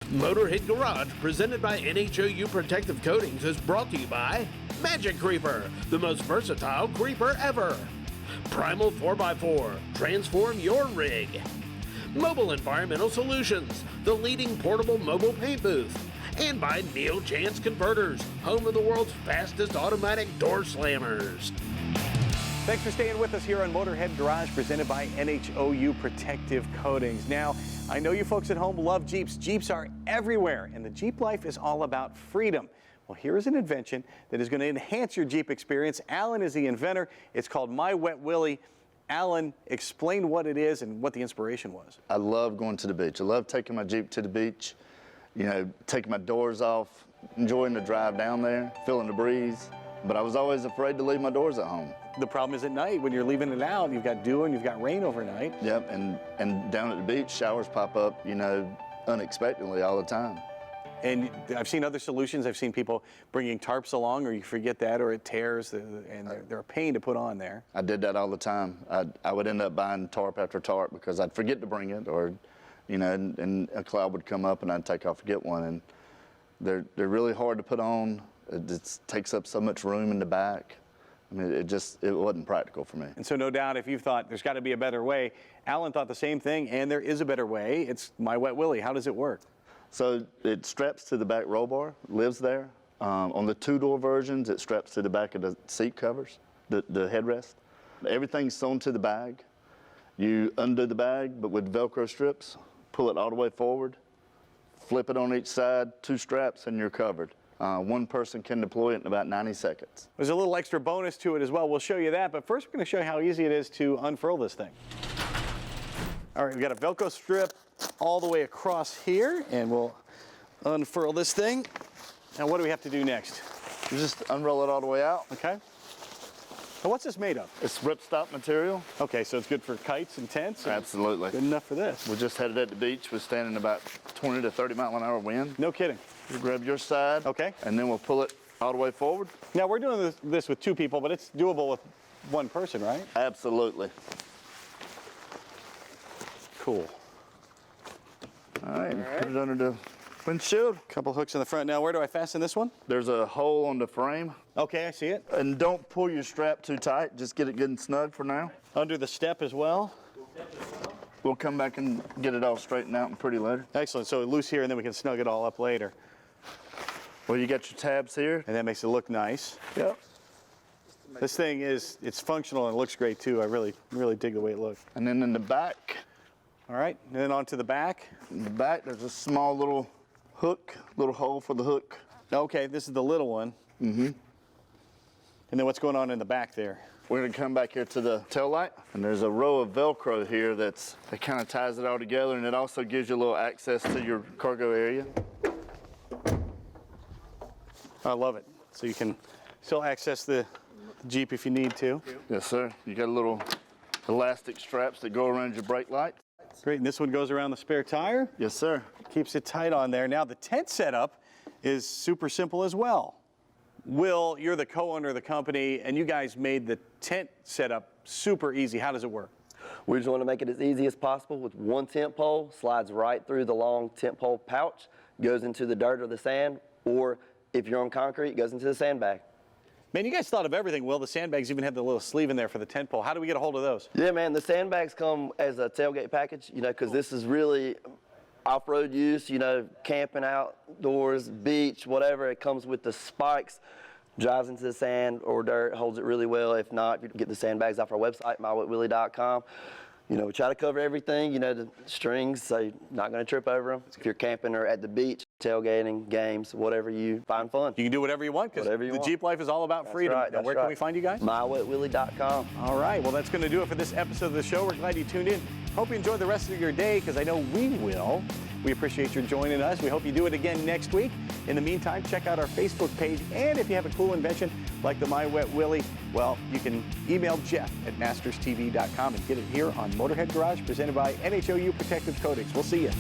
Motorhead Garage, presented by NHOU Protective Coatings, is brought to you by Magic Creeper, the most versatile creeper ever. Primal 4x4, transform your rig. Mobile Environmental Solutions, the leading portable mobile paint booth. And by Neil Chance Converters, home of the world's fastest automatic door slammers. Thanks for staying with us here on Motorhead Garage, presented by NHOU Protective Coatings. Now, I know you folks at home love Jeeps. Jeeps are everywhere, and the Jeep life is all about freedom. Well, here is an invention that is going to enhance your Jeep experience. Alan is the inventor. It's called My Wet Willy. Alan, explain what it is and what the inspiration was. I love going to the beach. I love taking my Jeep to the beach, you know, taking my doors off, enjoying the drive down there, feeling the breeze. But I was always afraid to leave my doors at home. The problem is at night when you're leaving it out, you've got dew and you've got rain overnight. Yep, and down at the beach, showers pop up, you know, unexpectedly all the time. And I've seen other solutions. I've seen people bringing tarps along, or you forget that, or it tears, and they're a pain to put on there. I did that all the time. I would end up buying tarp after tarp because I'd forget to bring it, or, you know, and a cloud would come up and I'd take off and get one. And they're really hard to put on. It takes up so much room in the back. I mean, it wasn't practical for me. And so no doubt if you've thought there's got to be a better way, Alan thought the same thing, and there is a better way. It's My Wet Willy. How does it work? So it straps to the back roll bar, lives there. On the two-door versions, it straps to the back of the seat covers, the headrest. Everything's sewn to the bag. You undo the bag, but with Velcro strips, pull it all the way forward, flip it on each side, 2 straps, and you're covered. One person can deploy it in about 90 seconds. There's a little extra bonus to it as well. We'll show you that, but first we're going to show you how easy it is to unfurl this thing. All right, we've got a Velcro strip all the way across here, and we'll unfurl this thing. Now, what do we have to do next? You just unroll it all the way out. Okay. Now, what's this made of? It's ripstop material. Okay, so it's good for kites and tents? Absolutely. Good enough for this. We just headed at the beach. We're standing about 20 to 30 mile an hour wind. No kidding. You grab your side. Okay. And then we'll pull it all the way forward. Now, we're doing this with 2 people, but it's doable with 1 person, right? Absolutely. Cool. All right. Put it under the windshield. Couple hooks in the front. Now, where do I fasten this one? There's a hole on the frame. Okay, I see it. And don't pull your strap too tight. Just get it good and snug for now. Under the step as well. We'll come back and get it all straightened out and pretty later. Excellent. So loose here, and then we can snug it all up later. Well, you got your tabs here. And that makes it look nice. Yep. This thing it's functional and it looks great too. I really dig the way it looks. And then in the back. All right, and then onto the back. In the back, there's a small little hook, little hole for the hook. Okay, this is the little one. Mm-hmm. And then what's going on in the back there? We're gonna come back here to the tail light, and there's a row of Velcro here that kind of ties it all together, and it also gives you a little access to your cargo area. I love it. So you can still access the Jeep if you need to. Yes, sir. You got a little elastic straps that go around your brake light. Great, and this one goes around the spare tire. Yes, sir. Keeps it tight on there. Now the tent setup is super simple as well. Will, you're the co-owner of the company, and you guys made the tent setup super easy. How does it work? We just want to make it as easy as possible with 1 tent pole, slides right through the long tent pole pouch, goes into the dirt or the sand, or if you're on concrete, goes into the sandbag. Man, you guys thought of everything. Well, the sandbags even have the little sleeve in there for the tent pole. How do we get a hold of those? Yeah, man, the sandbags come as a tailgate package, you know, because this is really off-road use, you know, camping outdoors, beach, whatever. It comes with the spikes, drives into the sand or dirt, holds it really well. If not, you can get the sandbags off our website, mywetwilly.com. You know, we try to cover everything, you know, the strings, so you're not going to trip over them. If you're camping or at the beach, tailgating, games, whatever you find fun. You can do whatever you want because the Jeep life is all about freedom. Right, now, where can we find you guys? mywetwilly.com. All right, well, that's going to do it for this episode of the show. We're glad you tuned in. Hope you enjoy the rest of your day because I know we will. We appreciate your joining us. We hope you do it again next week. In the meantime, check out our Facebook page. And if you have a cool invention like the My Wet Willy, well, you can email Jeff at masterstv.com and get it here on Motorhead Garage, presented by NHOU Protective Coatings. We'll see you.